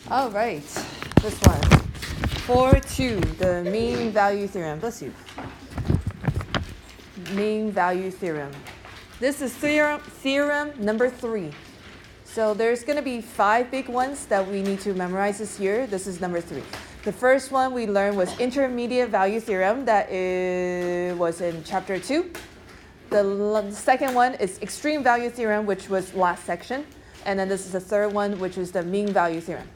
All right, this one. 4.2, the mean value theorem. Bless you. Mean value theorem. This is theorem number 3. So there's going to be 5 big ones that we need to memorize this year. This is number 3. The first one we learned was intermediate value theorem. That was in chapter 2. The second one is extreme value theorem, which was last section. And then this is the third one, which is the mean value theorem.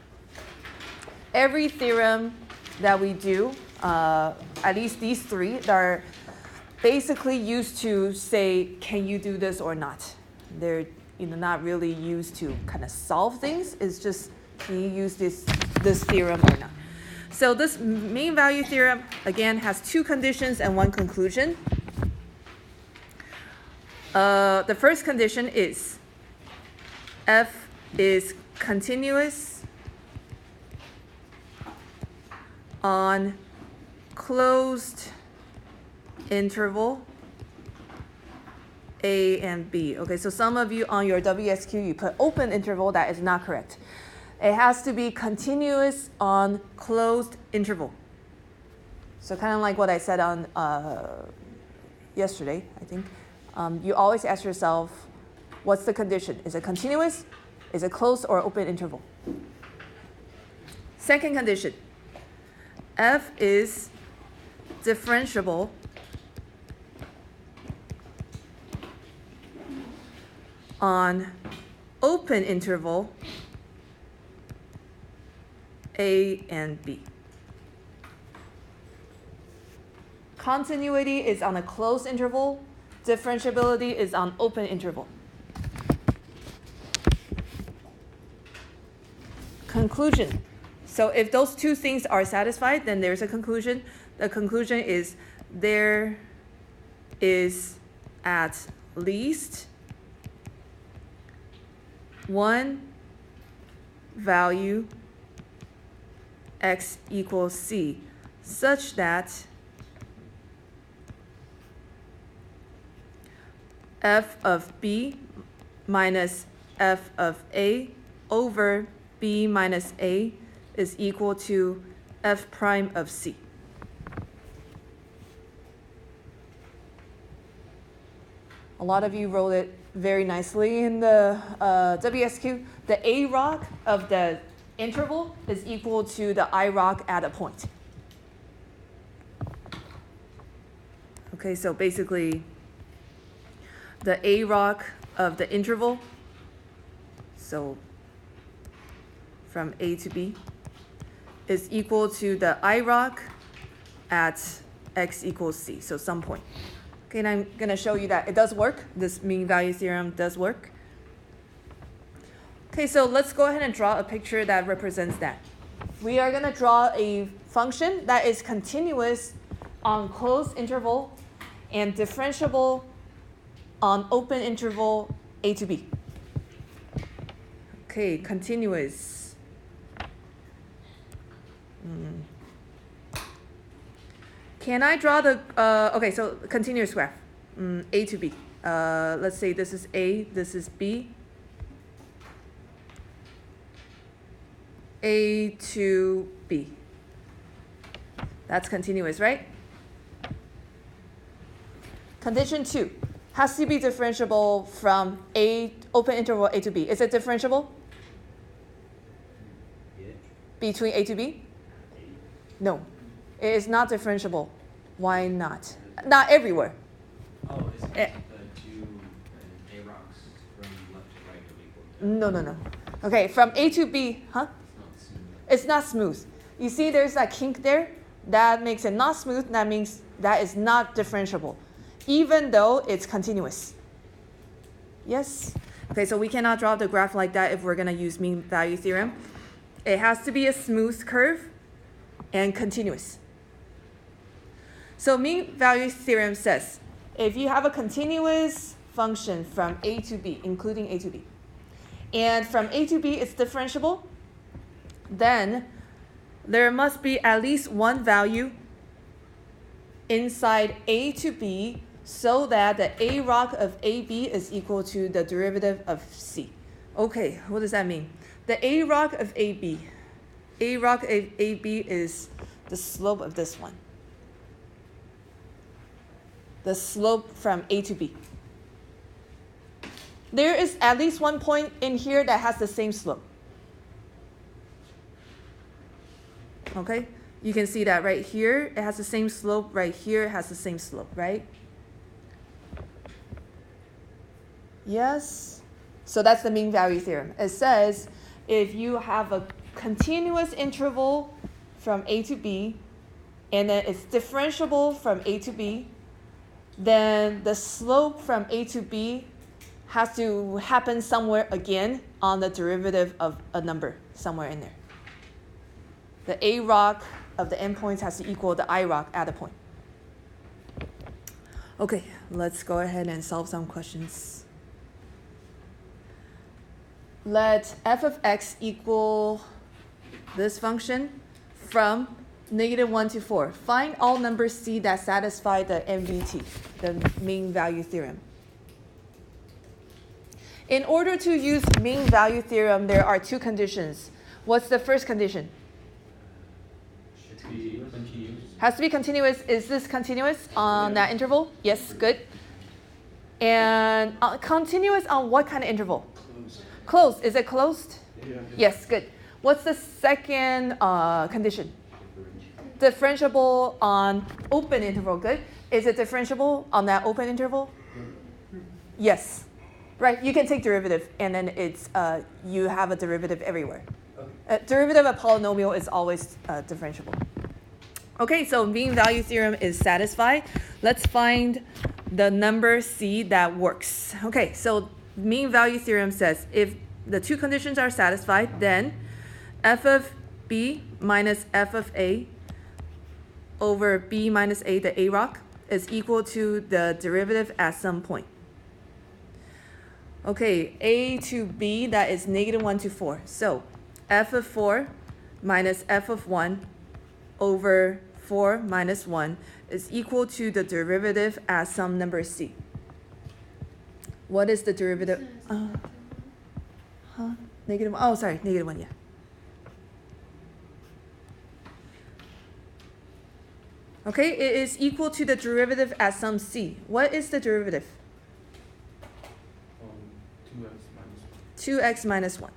Every theorem that we do, at least these 3, that are basically used to say, can you do this or not? They're not really used to kind of solve things. It's just, can you use this theorem or not? So this mean value theorem, again, has 2 conditions and 1 conclusion. The first condition is f is continuous on closed interval A and B. Okay, so some of you on your WSQ, you put open interval. That is not correct. It has to be continuous on closed interval. So kind of like what I said on yesterday, I think. You always ask yourself, what's the condition? Is it continuous? Is it closed or open interval? Second condition, f is differentiable on open interval A and B. Continuity is on a closed interval. Differentiability is on open interval. Conclusion. So if those 2 things are satisfied, then there's a conclusion. The conclusion is there is at least one value x equals c such that f of b minus f of a over b minus a is equal to f prime of c. A lot of you wrote it very nicely in the WSQ. The a rock of the interval is equal to the I rock at a point. Okay, so basically the a rock of the interval, so from A to B, is equal to the I rock at x equals c, so some point. Okay, and I'm going to show you that it does work. This mean value theorem does work. Okay, so let's go ahead and draw a picture that represents that. We are going to draw a function that is continuous on closed interval and differentiable on open interval A to B. Okay, continuous. Can I draw the, okay, so continuous graph, A to B. Let's say this is A, this is B. A to B. That's continuous, right? Condition 2 has to be differentiable from A, open interval A to B. Is it differentiable? Yeah. Between A to B? No. It is not differentiable. Why not? Not everywhere. Oh, is it the 2 A rocks from left to right are equal to? No. Okay, from A to B, huh? It's not smooth. You see there's that kink there? That makes it not smooth. That means that is not differentiable, even though it's continuous. Yes? Okay, so we cannot draw the graph like that if we're going to use mean value theorem. It has to be a smooth curve and continuous. So mean value theorem says, if you have a continuous function from A to B, including A to B, and from A to B it's differentiable, then there must be at least one value inside A to B so that the A rock of AB is equal to the derivative of C. Okay, what does that mean? The A rock of AB A rock AB is the slope of this one. The slope from A to B. There is at least one point in here that has the same slope. Okay? You can see that right here, it has the same slope. Right here, it has the same slope, right? Yes? So that's the mean value theorem. It says if you have a continuous interval from A to B, and then it's differentiable from A to B, then the slope from A to B has to happen somewhere again on the derivative of a number somewhere in there. The A rock of the endpoints has to equal the I rock at a point. Okay, let's go ahead and solve some questions. Let f of x equal this function from -1 to 4. Find all numbers C that satisfy the MVT, the mean value theorem. In order to use mean value theorem, there are two conditions. What's the first condition? Should be continuous. Has to be continuous. Is this continuous on that interval? Yes, good. And continuous on what kind of interval? Closed. Is it closed? Yeah. Yes, good. What's the second condition? Differentiable on open interval. Good. Is it differentiable on that open interval? Yes. Right. You can take derivative, and then it's you have a derivative everywhere. Derivative of polynomial is always differentiable. Okay, so mean value theorem is satisfied. Let's find the number C that works. Okay, so mean value theorem says if the two conditions are satisfied, then f of b minus f of a over b minus a, the A rock, is equal to the derivative at some point. Okay, A to B, that is -1 to 4. So f of 4 minus f of 1 over 4 minus 1 is equal to the derivative at some number C. What is the derivative? -1. Oh, sorry, -1, yeah. Okay, it is equal to the derivative at some C. What is the derivative? 2x minus 1.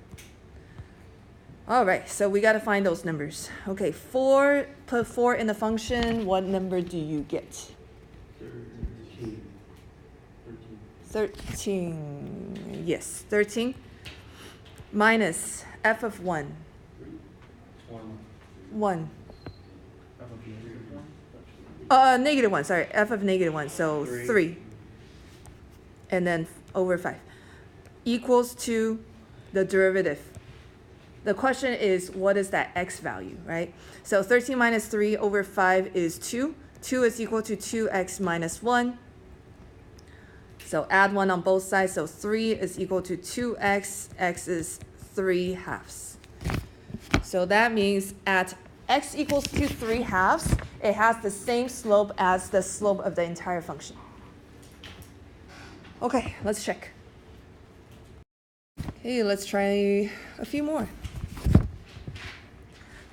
All right, so we got to find those numbers. Okay, 4, put 4 in the function. What number do you get? 13. Yes, 13. Minus f of 1. 1. -1, sorry. F of -1, so 3. And then over 5. Equals to the derivative. The question is, what is that x value, right? So 13 minus 3 over 5 is 2. 2 is equal to 2x minus 1. So add 1 on both sides. So 3 is equal to 2x. X is 3/2. So that means at x equals to 3/2, it has the same slope as the slope of the entire function. Okay, let's check. Okay, let's try a few more.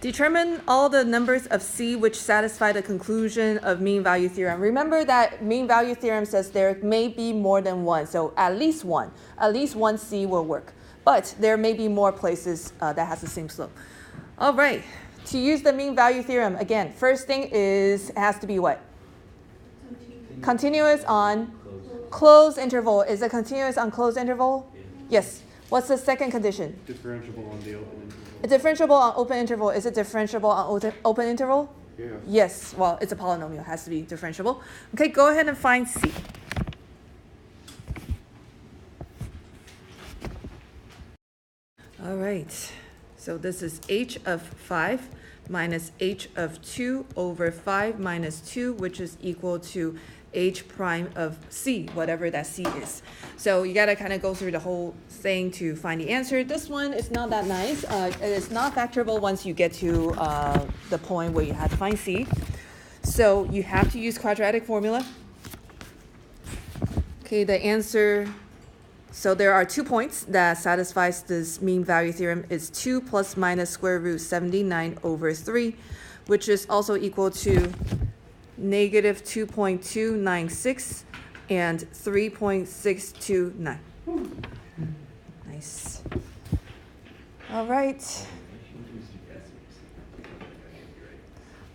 Determine all the numbers of C which satisfy the conclusion of mean value theorem. Remember that mean value theorem says there may be more than one, so at least one. At least one C will work. But there may be more places that has the same slope. All right, to use the mean value theorem, again, first thing is it has to be what? Continuous on closed interval. Is it continuous on closed interval? Yes. What's the second condition? Differentiable on the open interval. A differentiable on open interval. Is it differentiable on open interval? Yeah. Yes. Well, it's a polynomial. It has to be differentiable. Okay, go ahead and find C. All right. So this is h of 5 minus h of 2 over 5 minus 2, which is equal to h prime of C, whatever that C is. So you got to kind of go through the whole thing to find the answer. This one is not that nice. It is not factorable once you get to the point where you have to find C. So you have to use quadratic formula. Okay, the answer So there are 2 points that satisfies this mean value theorem. Is 2 plus minus square root 79 over 3, which is also equal to negative 2.296 and 3.629. Nice. All right.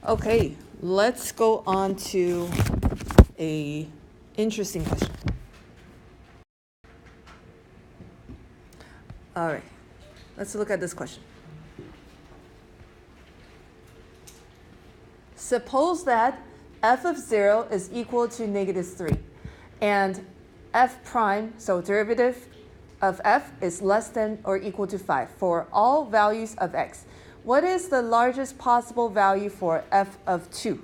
Okay, let's go on to a interesting question. All right, let's look at this question. Suppose that f of 0 is equal to negative 3, and f prime, so derivative of f, is less than or equal to 5 for all values of x. What is the largest possible value for f of 2?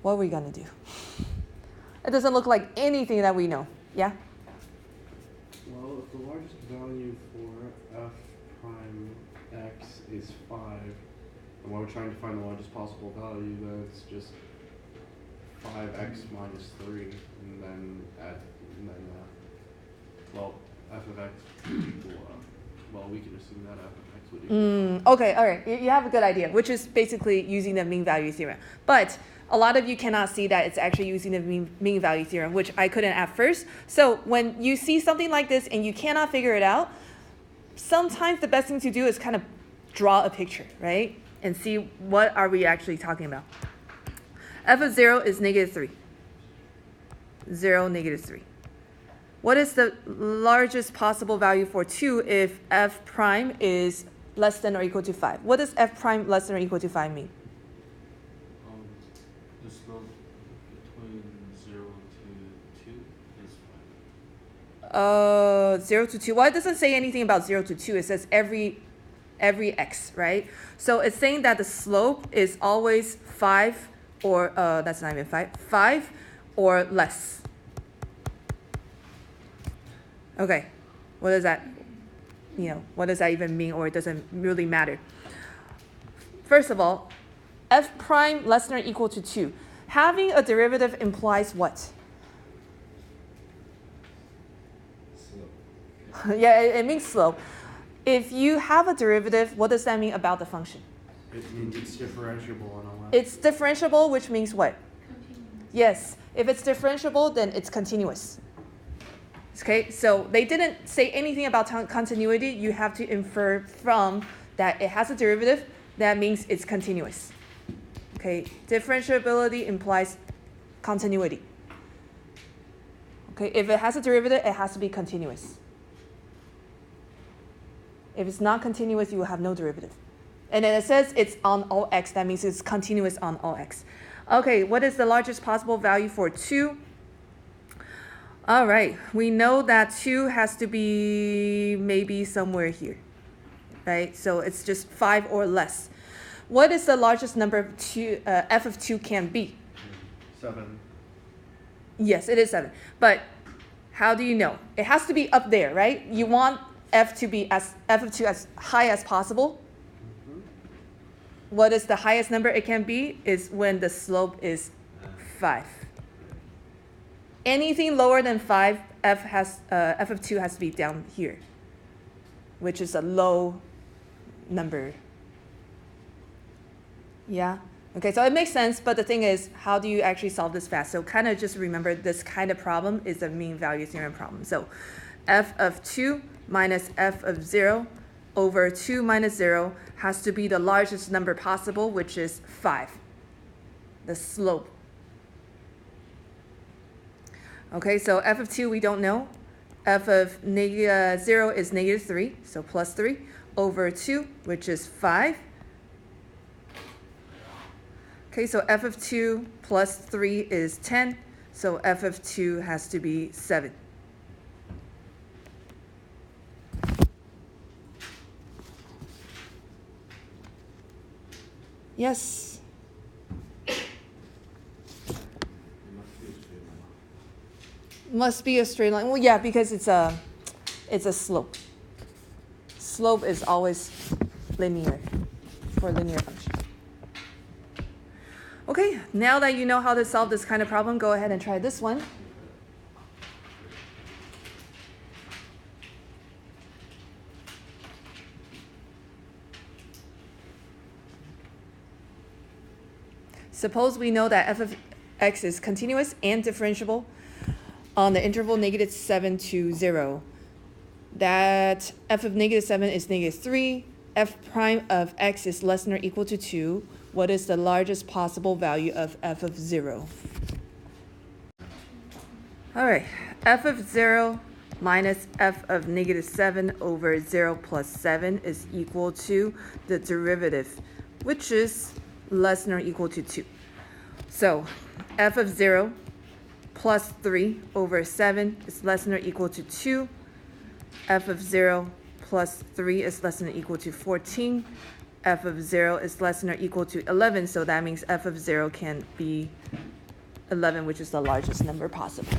What are we going to do? It doesn't look like anything that we know. Yeah? Well, if the largest value for f prime x is 5, and we're trying to find the largest possible value, then it's just 5x minus 3, and then well, f of x equal, well, we can assume that f of x would equal. Okay, all right. You have a good idea, which is basically using the mean value theorem. But a lot of you cannot see that it's actually using the mean value theorem, which I couldn't at first. So when you see something like this and you cannot figure it out, sometimes the best thing to do is kind of draw a picture, right? And see what are we actually talking about. F of 0 is negative 3. 0, negative 3. What is the largest possible value for 2 if f prime is less than or equal to 5? What does f prime less than or equal to 5 mean? The slope between 0 to 2 is 5. 0 to 2. Well, it doesn't say anything about 0 to 2. It says every x, right? So it's saying that the slope is always 5 or, that's not even 5, 5 or less. Okay, what does that, what does that even mean, or it doesn't really matter? First of all, f prime less than or equal to 2. Having a derivative implies what? Slope. Yeah, it means slope. If you have a derivative, what does that mean about the function? It means it's differentiable and all that. It's differentiable, which means what? Continuous. Yes, if it's differentiable, then it's continuous. Okay, so they didn't say anything about continuity. You have to infer from that it has a derivative. That means it's continuous. Okay, differentiability implies continuity. Okay, if it has a derivative, it has to be continuous. If it's not continuous, you will have no derivative. And then it says it's on all x. That means it's continuous on all x. Okay, what is the largest possible value for 2? All right, we know that 2 has to be maybe somewhere here, right? So it's just 5 or less. What is the largest number of f of 2 can be? 7. Yes, it is 7. But how do you know? It has to be up there, right? You want f of 2 as high as possible. What is the highest number it can be? Is when the slope is 5. Anything lower than 5, f of 2 has to be down here, which is a low number. Yeah? Okay, so it makes sense, but the thing is, how do you actually solve this fast? So kind of just remember this kind of problem is a mean value theorem problem. So f of 2 minus f of 0 over 2 minus 0 has to be the largest number possible, which is 5, the slope. Okay, so f of 2 we don't know. F of 0 is negative 3, so plus 3, over 2, which is 5. Okay, so f of 2 plus 3 is 10, so f of 2 has to be 7. Yes? Must be a straight line. Well, yeah, because it's a slope. Slope is always linear for a linear function. Okay, now that you know how to solve this kind of problem, go ahead and try this one. Suppose we know that f of x is continuous and differentiable on the interval -7 to 0. That f of -7 is -3, f prime of x is less than or equal to 2. What is the largest possible value of f of 0? All right, f of 0 minus f of -7 over 0 plus 7 is equal to the derivative, which is less than or equal to 2. So f of 0 plus 3 over 7 is less than or equal to 2. F of 0 plus 3 is less than or equal to 14. F of 0 is less than or equal to 11, so that means f of 0 can be 11, which is the largest number possible.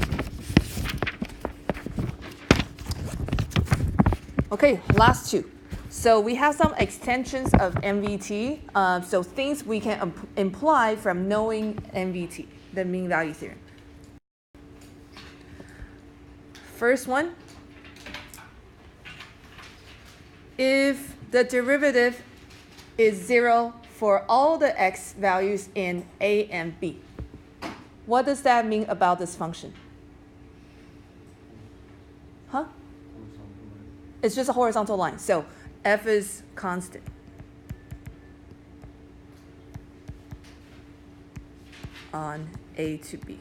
Okay, last two. So we have some extensions of MVT, so things we can imply from knowing MVT, the mean value theorem. First one, if the derivative is 0 for all the x values in a and b, what does that mean about this function? Huh? It's just a horizontal line. So f is constant. On a to b.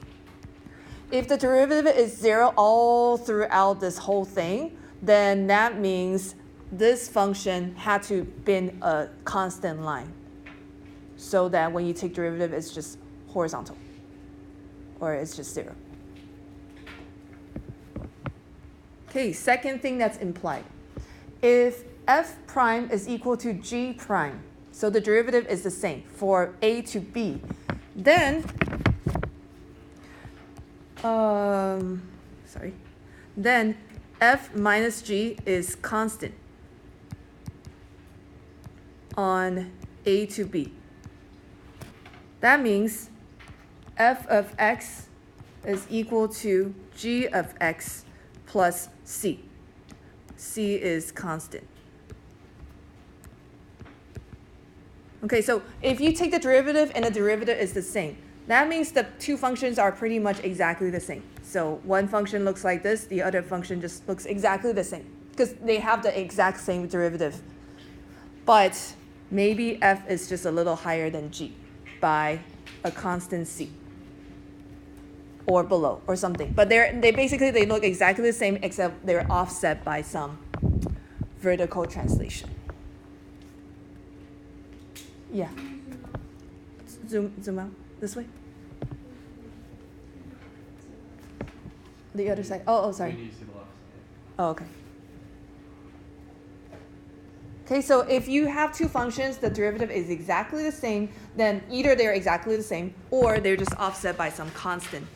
If the derivative is 0 all throughout this whole thing, then that means this function had to been a constant line, so that when you take derivative, it's just horizontal, or it's just 0. Okay, second thing that's implied. If f prime is equal to g prime, so the derivative is the same for a to b, then then f minus g is constant on a to b. That means f of x is equal to g of x plus c. C is constant. Okay, so if you take the derivative and the derivative is the same, that means the two functions are pretty much exactly the same. So one function looks like this, the other function just looks exactly the same because they have the exact same derivative. But maybe f is just a little higher than g by a constant c or below or something. But they basically look exactly the same except they're offset by some vertical translation. Yeah. Zoom out this way. The other side. Oh, sorry. We need to see the left side. Oh, okay. Okay, so if you have two functions, the derivative is exactly the same, then either they're exactly the same or they're just offset by some constant.